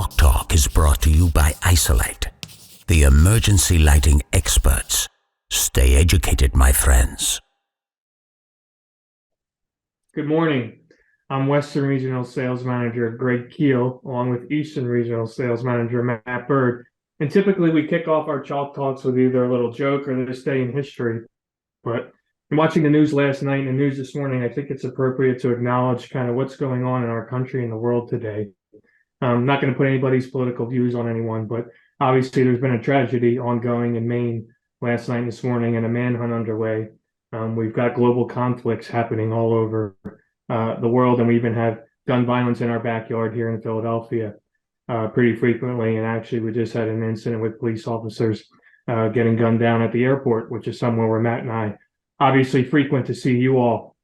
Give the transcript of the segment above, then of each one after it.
Chalk Talk is brought to you by Isolite, the emergency lighting experts. Stay educated, my friends. Good morning. I'm Western Regional Sales Manager Greg Keel, along with Eastern Regional Sales Manager Matt Bird. And typically we kick off our Chalk Talks with either a little joke or this day in history. But in watching the news last night and the news this morning, I think it's appropriate to acknowledge kind of what's going on in our country and the world today. I'm not going to put anybody's political views on anyone, but obviously there's been a tragedy ongoing in Maine last night and this morning and a manhunt underway. We've got global conflicts happening all over the world, and we even have gun violence in our backyard here in Philadelphia pretty frequently. And actually, we just had an incident with police officers getting gunned down at the airport, which is somewhere where Matt and I obviously frequent to see you all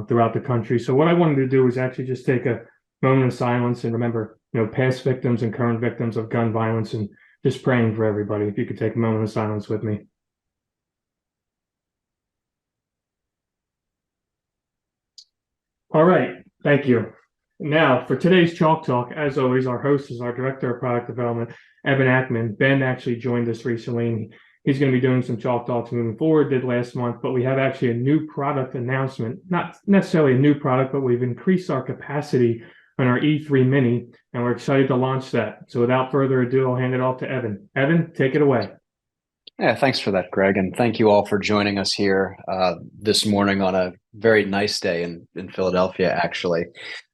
throughout the country. So what I wanted to do is actually just take a moment of silence and remember, past victims and current victims of gun violence, and just praying for everybody. If you could take a moment of silence with me. All right, thank you. Now, for today's Chalk Talk, as always, our host is our Director of Product Development, Evan Ackman. Ben actually joined us recently, and he's going to be doing some Chalk Talks moving forward, did last month, but we have actually a new product announcement. Not necessarily a new product, but we've increased our capacity on our E3MINI, and we're excited to launch that. So without further ado, I'll hand it off to Evan. Evan, take it away. Yeah, thanks for that, Greg. And thank you all for joining us here this morning on a very nice day in Philadelphia, actually.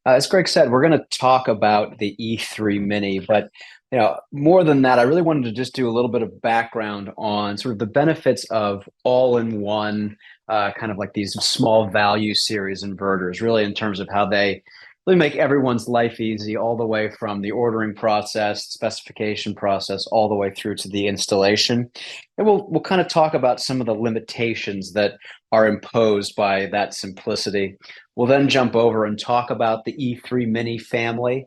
As Greg said, we're going to talk about the E3MINI, but more than that, I really wanted to just do a little bit of background on sort of the benefits of all-in-one kind of like these small value series inverters, really in terms of how they really make everyone's life easy, all the way from the ordering process, specification process, all the way through to the installation. And we'll kind of talk about some of the limitations that are imposed by that simplicity. We'll then jump over and talk about the E3MINI family,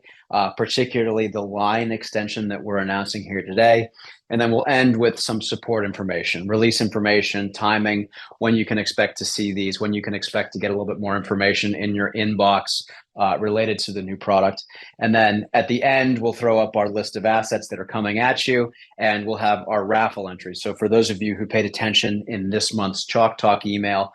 particularly the line extension that we're announcing here today. And then we'll end with some support information, release information, timing, when you can expect to see these, when you can expect to get a little bit more information in your inbox related to the new product. And then at the end, we'll throw up our list of assets that are coming at you, and we'll have our raffle entries. So for those of you who paid attention in this month's Chalk Talk email,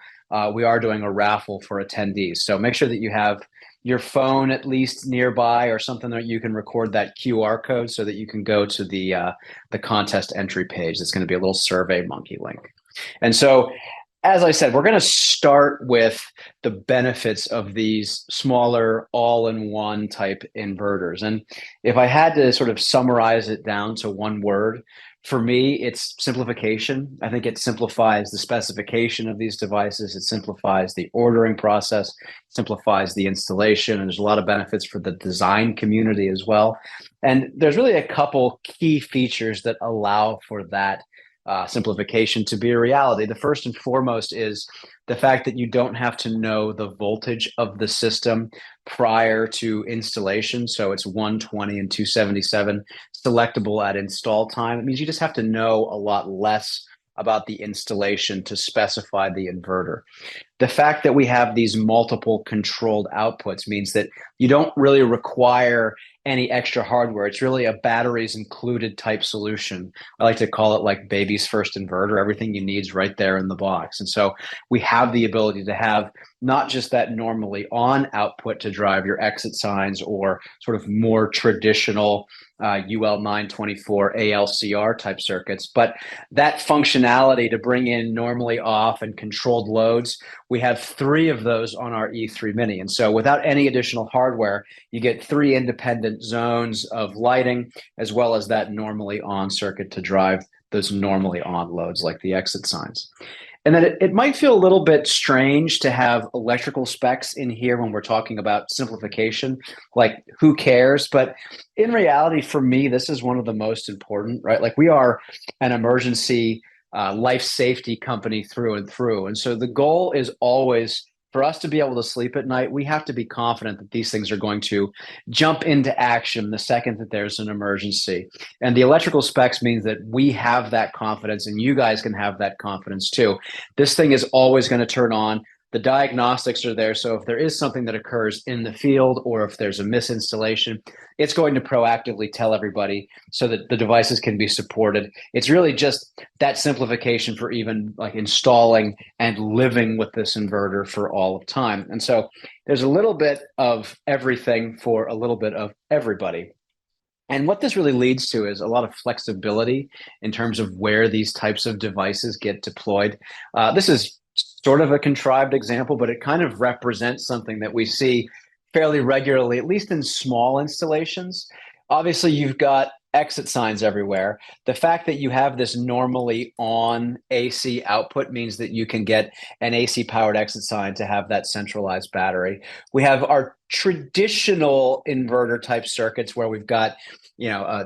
we are doing a raffle for attendees. So make sure that you have your phone at least nearby, or something that you can record that QR code so that you can go to the contest entry page. It's going to be a little Survey Monkey link. And so, as I said, we're going to start with the benefits of these smaller all-in-one type inverters. And if I had to sort of summarize it down to one word, for me, it's simplification. I think it simplifies the specification of these devices. It simplifies the ordering process, simplifies the installation, and there's a lot of benefits for the design community as well. And there's really a couple key features that allow for that simplification to be a reality. The first and foremost is the fact that you don't have to know the voltage of the system prior to installation. So it's 120 and 277 selectable at install time. It means you just have to know a lot less about the installation to specify the inverter. The fact that we have these multiple controlled outputs means that you don't really require any extra hardware. It's really a batteries included type solution. I like to call it like baby's first inverter. Everything you need is right there in the box. And so we have the ability to have not just that normally on output to drive your exit signs or sort of more traditional UL 924 ALCR type circuits, but that functionality to bring in normally off and controlled loads. We have 3 of those on our E3MINI. And so without any additional hardware, you get 3 independent zones of lighting, as well as that normally on circuit to drive those normally on loads like the exit signs. And then it might feel a little bit strange to have electrical specs in here when we're talking about simplification, like who cares? But in reality, for me, this is one of the most important, right? Like we are an emergency life safety company through and through. And so the goal is always for us to be able to sleep at night. We have to be confident that these things are going to jump into action the second that there's an emergency. And the electrical specs means that we have that confidence, and you guys can have that confidence too. This thing is always going to turn on The diagnostics are there. So if there is something that occurs in the field or if there's a misinstallation, it's going to proactively tell everybody so that the devices can be supported. It's really just that simplification for even like installing and living with this inverter for all of time. And so there's a little bit of everything for a little bit of everybody. And what this really leads to is a lot of flexibility in terms of where these types of devices get deployed. This is sort of a contrived example, but it kind of represents something that we see fairly regularly, at least in small installations. Obviously, you've got exit signs everywhere. The fact that you have this normally on AC output means that you can get an AC powered exit sign to have that centralized battery. We have our traditional inverter type circuits where we've got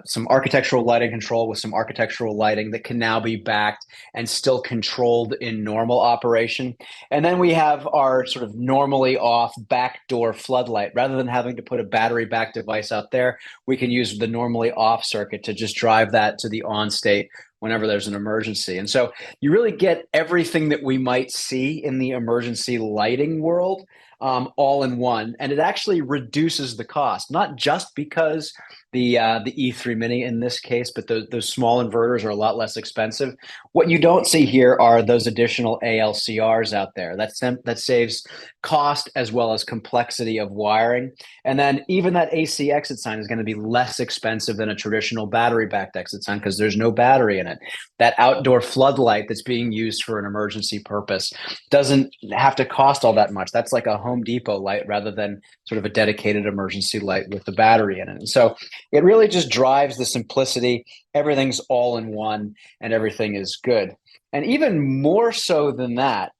some architectural lighting control with some architectural lighting that can now be backed and still controlled in normal operation. And then we have our sort of normally off backdoor floodlight. Rather than having to put a battery back device out there, we can use the normally off circuit to just drive that to the on state whenever there's an emergency. And so you really get everything that we might see in the emergency lighting world all in one. And it actually reduces the cost, not just because the E3MINI in this case, but those small inverters are a lot less expensive. What you don't see here are those additional ALCRs out there. That saves cost as well as complexity of wiring. And then even that AC exit sign is going to be less expensive than a traditional battery-backed exit sign because there's no battery in it. That outdoor floodlight that's being used for an emergency purpose doesn't have to cost all that much. That's like a Home Depot light rather than sort of a dedicated emergency light with the battery in it. And so it really just drives the simplicity. Everything's all in one and everything is good. And even more so than that,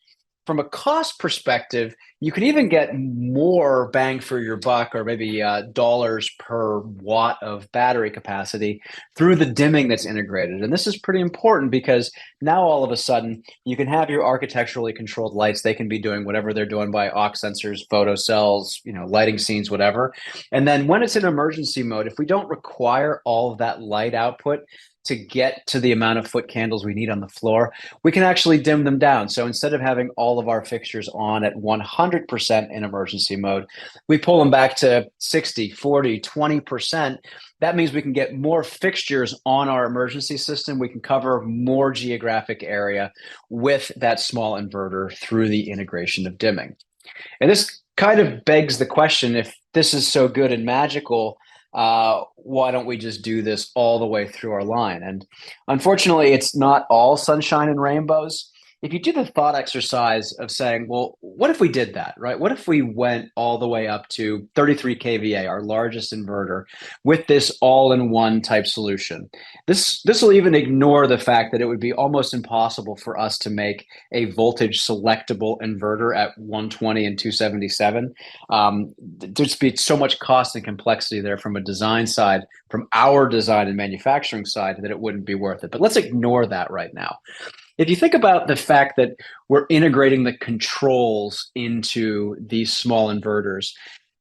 from a cost perspective, you can even get more bang for your buck, or maybe dollars per watt of battery capacity through the dimming that's integrated. And this is pretty important because now all of a sudden you can have your architecturally controlled lights. They can be doing whatever they're doing by aux sensors, photo cells, lighting scenes, whatever. And then when it's in emergency mode, if we don't require all of that light output to get to the amount of foot candles we need on the floor, we can actually dim them down. So instead of having all of our fixtures on at 100% in emergency mode, we pull them back to 60, 40, 20%. That means we can get more fixtures on our emergency system. We can cover more geographic area with that small inverter through the integration of dimming. And this kind of begs the question, if this is so good and magical, why don't we just do this all the way through our line? And unfortunately, it's not all sunshine and rainbows. If you do the thought exercise of saying, well, what if we did that, right? What if we went all the way up to 33 kVA, our largest inverter, with this all-in-one type solution? This will even ignore the fact that it would be almost impossible for us to make a voltage selectable inverter at 120 and 277. There'd be so much cost and complexity there from a design side, from our design and manufacturing side, that it wouldn't be worth it. But let's ignore that right now. If you think about the fact that we're integrating the controls into these small inverters,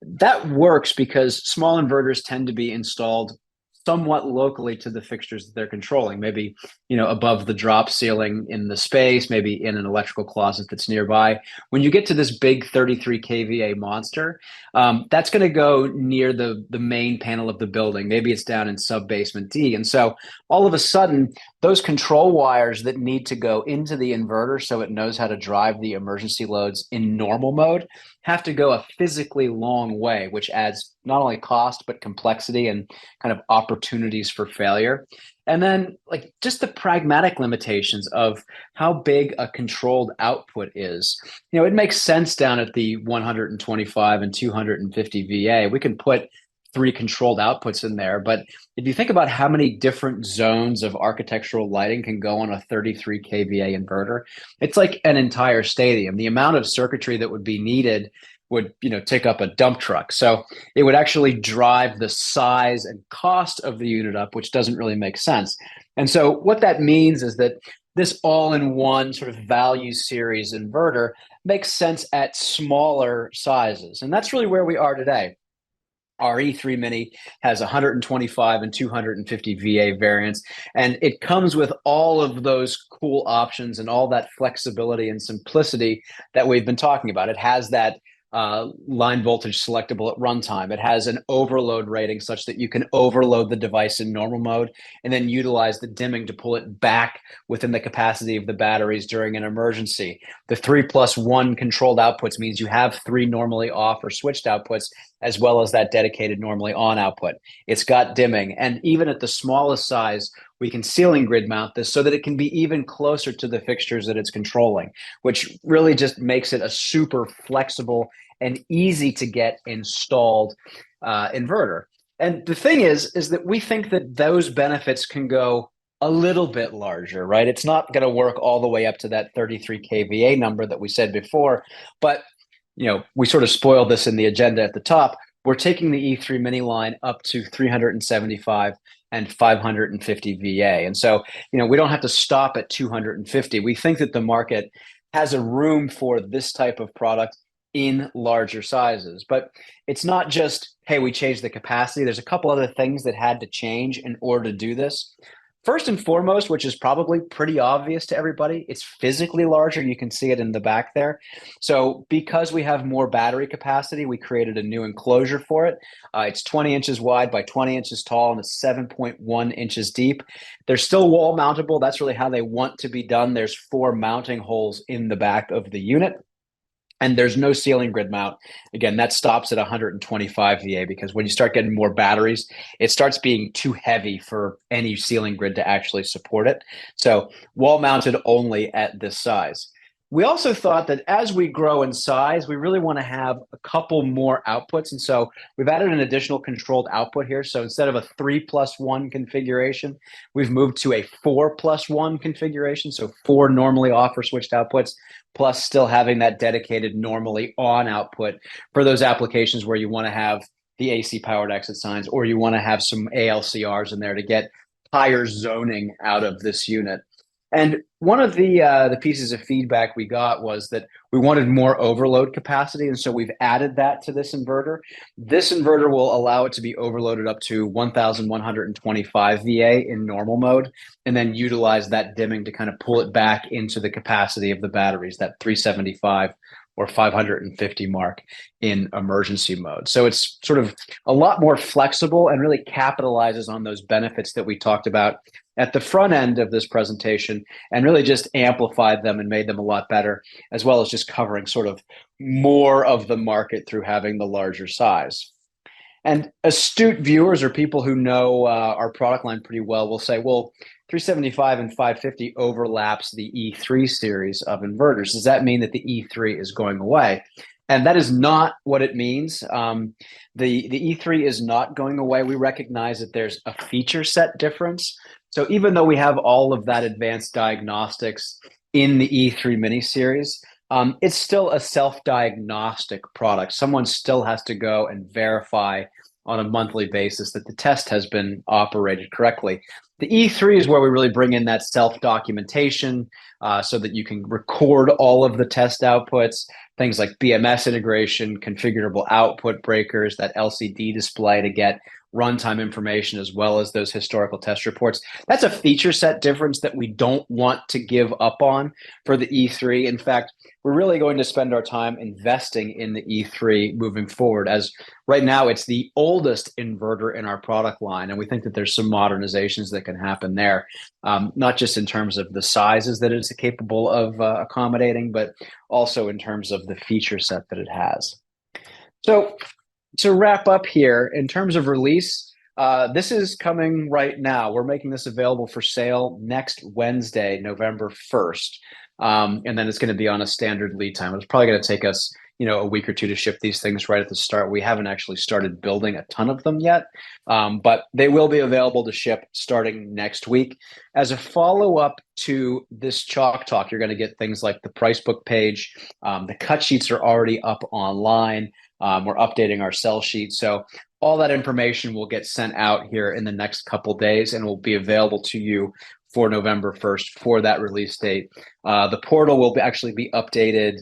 that works because small inverters tend to be installed somewhat locally to the fixtures that they're controlling, maybe above the drop ceiling in the space, maybe in an electrical closet that's nearby. When you get to this big 33 kVA monster, that's going to go near the main panel of the building. Maybe it's down in sub-basement D. And so all of a sudden, those control wires that need to go into the inverter so it knows how to drive the emergency loads in normal mode have to go a physically long way, which adds not only cost, but complexity and kind of opportunities for failure. And then just the pragmatic limitations of how big a controlled output is. It makes sense down at the 125 and 250 VA. We can put 3 controlled outputs in there. But if you think about how many different zones of architectural lighting can go on a 33 kVA inverter, it's like an entire stadium. The amount of circuitry that would be needed would take up a dump truck. So it would actually drive the size and cost of the unit up, which doesn't really make sense. And so what that means is that this all-in-one sort of value series inverter makes sense at smaller sizes. And that's really where we are today. Our E3MINI has 125 and 250 VA variants, and it comes with all of those cool options and all that flexibility and simplicity that we've been talking about. It has that line voltage selectable at runtime. It has an overload rating such that you can overload the device in normal mode and then utilize the dimming to pull it back within the capacity of the batteries during an emergency. The 3+1 controlled outputs means you have 3 normally off or switched outputs, as well as that dedicated normally on output. It's got dimming, and even at the smallest size, we can ceiling grid mount this so that it can be even closer to the fixtures that it's controlling, which really just makes it a super flexible and easy to get installed inverter. And the thing is that we think that those benefits can go a little bit larger, right? It's not going to work all the way up to that 33 kVA number that we said before, but we sort of spoiled this in the agenda at the top. We're taking the E3MINI line up to 375 and 550 VA. And so, we don't have to stop at 250. We think that the market has a room for this type of product in larger sizes. But it's not just, hey, we changed the capacity. There's a couple other things that had to change in order to do this. First and foremost, which is probably pretty obvious to everybody, it's physically larger. You can see it in the back there. So because we have more battery capacity, we created a new enclosure for it. It's 20 inches wide by 20 inches tall, and it's 7.1 inches deep. They're still wall mountable. That's really how they want to be done. There's 4 mounting holes in the back of the unit. And there's no ceiling grid mount. Again, that stops at 125 VA, because when you start getting more batteries, it starts being too heavy for any ceiling grid to actually support it. So wall mounted only at this size. We also thought that as we grow in size, we really want to have a couple more outputs. And so we've added an additional controlled output here. So instead of a 3+1 configuration, we've moved to a 4+1 configuration. So 4 normally off or switched outputs, plus still having that dedicated normally on output for those applications where you want to have the AC powered exit signs, or you want to have some ALCRs in there to get higher zoning out of this unit. And one of the pieces of feedback we got was that we wanted more overload capacity, and so we've added that to this inverter. This inverter will allow it to be overloaded up to 1,125 VA in normal mode, and then utilize that dimming to kind of pull it back into the capacity of the batteries, that 375 or 550 mark in emergency mode. So it's sort of a lot more flexible and really capitalizes on those benefits that we talked about at the front end of this presentation, and really just amplified them and made them a lot better, as well as just covering sort of more of the market through having the larger size. And astute viewers, or people who know our product line pretty well, will say, well, 375 and 550 overlaps the E3 series of inverters. Does that mean that the E3 is going away? And that is not what it means. The E3 is not going away. We recognize that there's a feature set difference. So even though we have all of that advanced diagnostics in the E3MINI series, it's still a self-diagnostic product. Someone still has to go and verify on a monthly basis that the test has been operated correctly. The E3 is where we really bring in that self-documentation so that you can record all of the test outputs, things like BMS integration, configurable output breakers, that LCD display to get runtime information, as well as those historical test reports. That's a feature set difference that we don't want to give up on for the E3. In fact, we're really going to spend our time investing in the E3 moving forward, as right now it's the oldest inverter in our product line, and we think that there's some modernizations that can happen there, not just in terms of the sizes that it's capable of accommodating, but also in terms of the feature set that it has. So to wrap up here, in terms of release, this is coming right now. We're making this available for sale next Wednesday, November 1st. And then it's going to be on a standard lead time. It's probably going to take us, a week or two to ship these things right at the start. We haven't actually started building a ton of them yet, but they will be available to ship starting next week. As a follow-up to this Chalk Talk, you're going to get things like the price book page. The cut sheets are already up online. We're updating our sell sheet. So all that information will get sent out here in the next couple days and will be available to you for November 1st for that release date. The portal will actually be updated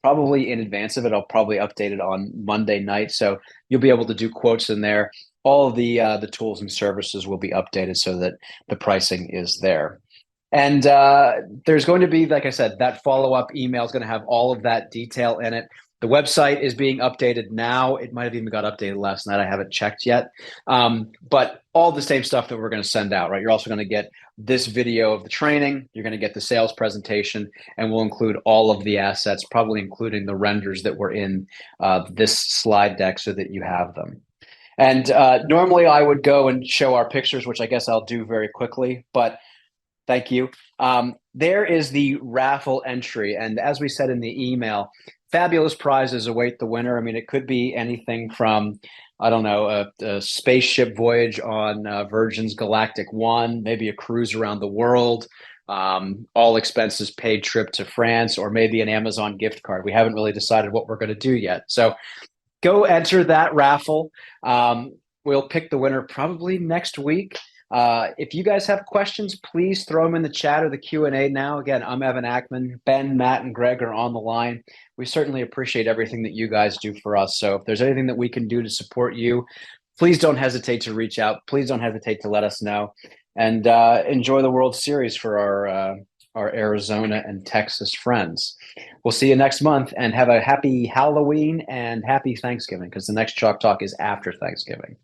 probably in advance of it. I'll probably update it on Monday night, so you'll be able to do quotes in there. All of the tools and services will be updated so that the pricing is there. And there's going to be, like I said, that follow-up email is going to have all of that detail in it. The website is being updated now. It might have even got updated last night. I haven't checked yet. But all the same stuff that we're going to send out, right? You're also going to get this video of the training. You're going to get the sales presentation, and we'll include all of the assets, probably including the renders that were in this slide deck so that you have them. And normally I would go and show our pictures, which I guess I'll do very quickly, but thank you. There is the raffle entry. And as we said in the email, fabulous prizes await the winner. I mean, it could be anything from, I don't know, a spaceship voyage on Virgin's Galactic One, maybe a cruise around the world, all expenses paid trip to France, or maybe an Amazon gift card. We haven't really decided what we're going to do yet. So go enter that raffle. We'll pick the winner probably next week. If you guys have questions, please throw them in the chat or the Q&A now. Again, I'm Evan Ackman. Ben, Matt, and Greg are on the line. We certainly appreciate everything that you guys do for us. So if there's anything that we can do to support you, please don't hesitate to reach out. Please don't hesitate to let us know. And enjoy the World Series for our Arizona and Texas friends. We'll see you next month, and have a happy Halloween and happy Thanksgiving, because the next Chalk Talk is after Thanksgiving.